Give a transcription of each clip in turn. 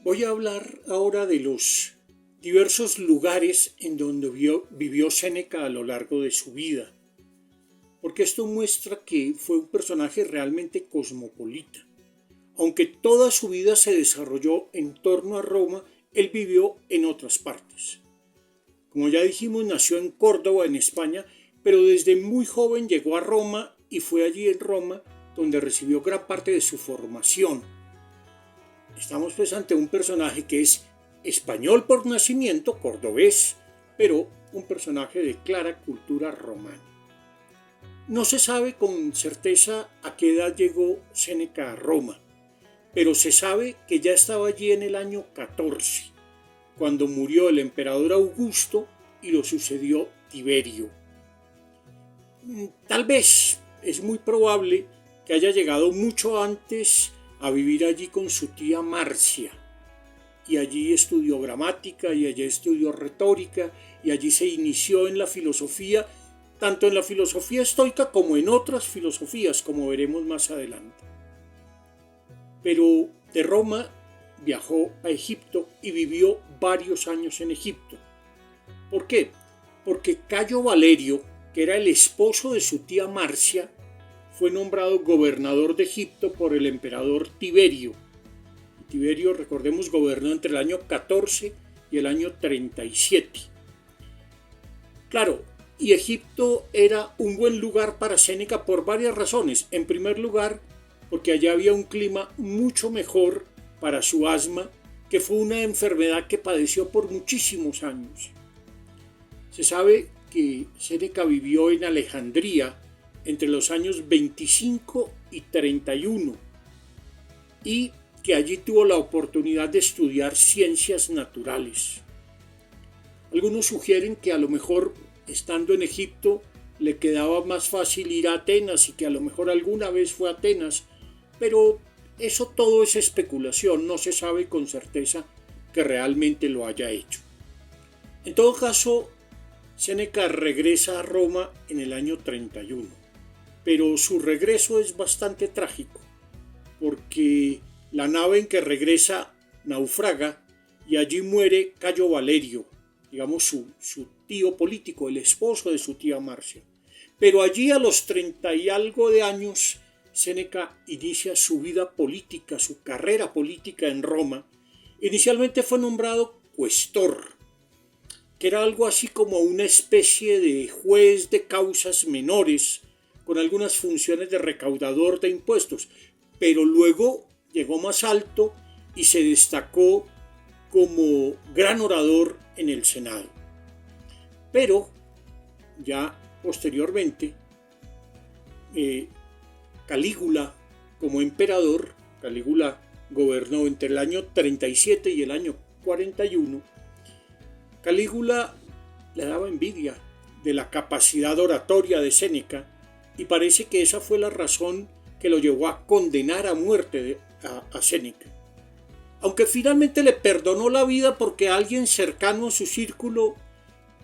Voy a hablar ahora de los diversos lugares en donde vivió Séneca a lo largo de su vida, porque esto muestra que fue un personaje realmente cosmopolita. Aunque toda su vida se desarrolló en torno a Roma, él vivió en otras partes. Como ya dijimos, nació en Córdoba, en España, pero desde muy joven llegó a Roma y fue allí en Roma donde recibió gran parte de su formación. Estamos pues ante un personaje que es español por nacimiento, cordobés, pero un personaje de clara cultura romana. No se sabe con certeza a qué edad llegó Séneca a Roma, pero se sabe que ya estaba allí en el año 14, cuando murió el emperador Augusto y lo sucedió Tiberio. Tal vez es muy probable que haya llegado mucho antes a vivir allí con su tía Marcia, y allí estudió gramática y allí estudió retórica y allí se inició en la filosofía, tanto en la filosofía estoica como en otras filosofías, como veremos más adelante. Pero de Roma viajó a Egipto y vivió varios años en Egipto. ¿Por qué? Porque Cayo Valerio, que era el esposo de su tía Marcia, fue nombrado gobernador de Egipto por el emperador Tiberio. Tiberio, recordemos, gobernó entre el año 14 y el año 37. Claro, y Egipto era un buen lugar para Séneca por varias razones. En primer lugar, porque allá había un clima mucho mejor para su asma, que fue una enfermedad que padeció por muchísimos años. Se sabe que Séneca vivió en Alejandría entre los años 25 y 31 y que allí tuvo la oportunidad de estudiar ciencias naturales. Algunos sugieren que a lo mejor estando en Egipto le quedaba más fácil ir a Atenas y que a lo mejor alguna vez fue a Atenas, pero eso todo es especulación, no se sabe con certeza que realmente lo haya hecho. En todo caso, Séneca regresa a Roma en el año 31. Pero su regreso es bastante trágico, porque la nave en que regresa naufraga y allí muere Cayo Valerio, digamos su tío político, el esposo de su tía Marcia. Pero allí a los 30 y algo de años, Séneca inicia su vida política, su carrera política en Roma. Inicialmente fue nombrado cuestor, que era algo así como una especie de juez de causas menores, con algunas funciones de recaudador de impuestos, pero luego llegó más alto y se destacó como gran orador en el Senado. Pero ya posteriormente, Calígula, como emperador, Calígula gobernó entre el año 37 y el año 41, Calígula le daba envidia de la capacidad oratoria de Séneca, y parece que esa fue la razón que lo llevó a condenar a muerte a Séneca. Aunque finalmente le perdonó la vida porque alguien cercano a su círculo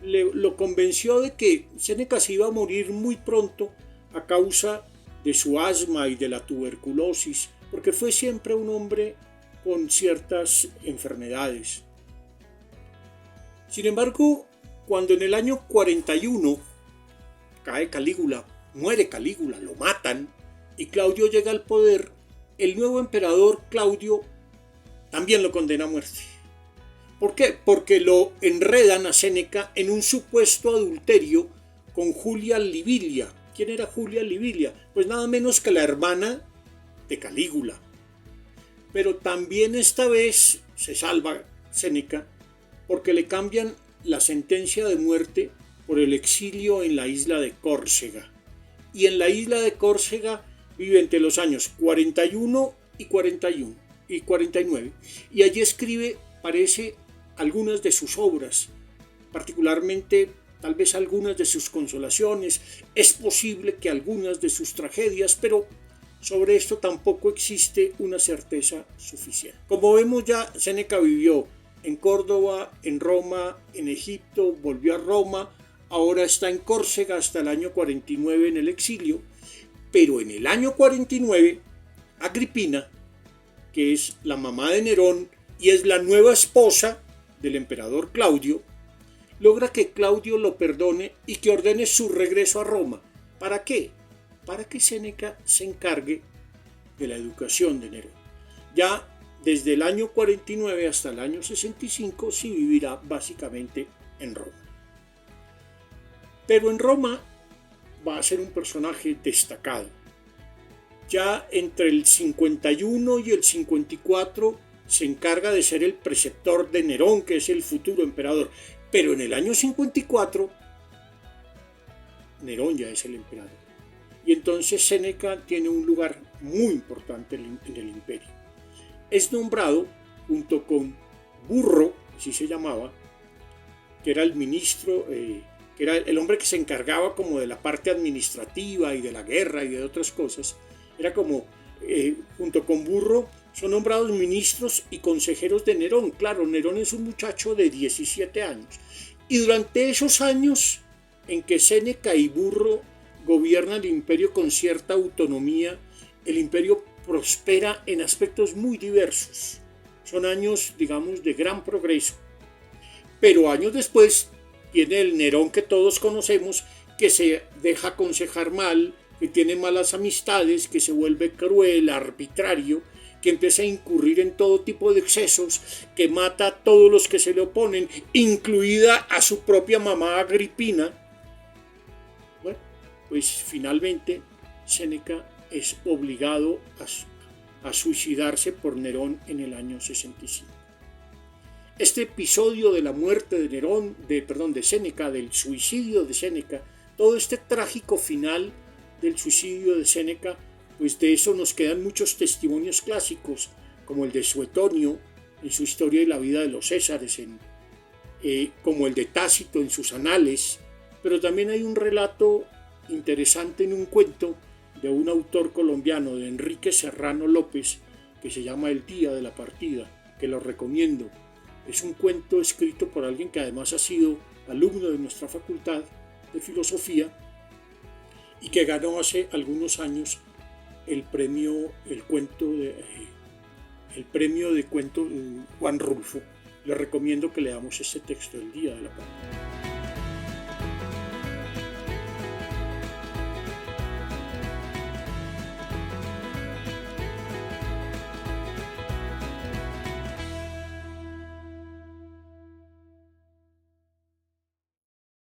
lo convenció de que Séneca se iba a morir muy pronto a causa de su asma y de la tuberculosis, porque fue siempre un hombre con ciertas enfermedades. Sin embargo, cuando en el año 41 cae Calígula, muere Calígula, lo matan y Claudio llega al poder, el nuevo emperador Claudio también lo condena a muerte. ¿Por qué? Porque lo enredan a Séneca en un supuesto adulterio con Julia Livilia. ¿Quién era Julia Livilia? Pues nada menos que la hermana de Calígula. Pero también esta vez se salva Séneca porque le cambian la sentencia de muerte por el exilio en la isla de Córcega. Y en la isla de Córcega vive entre los años 41 y 49. Y allí escribe, parece, algunas de sus obras, particularmente tal vez algunas de sus consolaciones, es posible que algunas de sus tragedias, pero sobre esto tampoco existe una certeza suficiente. Como vemos ya, Séneca vivió en Córdoba, en Roma, en Egipto, volvió a Roma, ahora está en Córcega hasta el año 49 en el exilio, pero en el año 49, Agripina, que es la mamá de Nerón, y es la nueva esposa del emperador Claudio, logra que Claudio lo perdone y que ordene su regreso a Roma. ¿Para qué? Para que Séneca se encargue de la educación de Nerón. Ya desde el año 49 hasta el año 65 sí vivirá básicamente en Roma. Pero en Roma va a ser un personaje destacado. Ya entre el 51 y el 54 se encarga de ser el preceptor de Nerón, que es el futuro emperador. Pero en el año 54, Nerón ya es el emperador. Y entonces Séneca tiene un lugar muy importante en el imperio. Es nombrado, junto con Burro, así se llamaba, que era el ministro, que era el hombre que se encargaba como de la parte administrativa y de la guerra y de otras cosas. Era como, junto con Burro, son nombrados ministros y consejeros de Nerón. Claro, Nerón es un muchacho de 17 años. Y durante esos años en que Séneca y Burro gobiernan el imperio con cierta autonomía, el imperio prospera en aspectos muy diversos. Son años, digamos, de gran progreso. Pero años después viene el Nerón que todos conocemos, que se deja aconsejar mal, que tiene malas amistades, que se vuelve cruel, arbitrario, que empieza a incurrir en todo tipo de excesos, que mata a todos los que se le oponen, incluida a su propia mamá Agripina. Bueno, pues finalmente Séneca es obligado a suicidarse por Nerón en el año 65. Este episodio de la muerte de Nerón, de Séneca, del suicidio de Séneca, todo este trágico final del suicidio de Séneca, pues de eso nos quedan muchos testimonios clásicos, como el de Suetonio en su Historia y la vida de los Césares, como el de Tácito en sus Anales, pero también hay un relato interesante en un cuento de un autor colombiano, de Enrique Serrano López, que se llama El día de la partida, que lo recomiendo. Es un cuento escrito por alguien que además ha sido alumno de nuestra facultad de filosofía y que ganó hace algunos años el premio de cuento Juan Rulfo. Le recomiendo que leamos este texto, El día de la partida.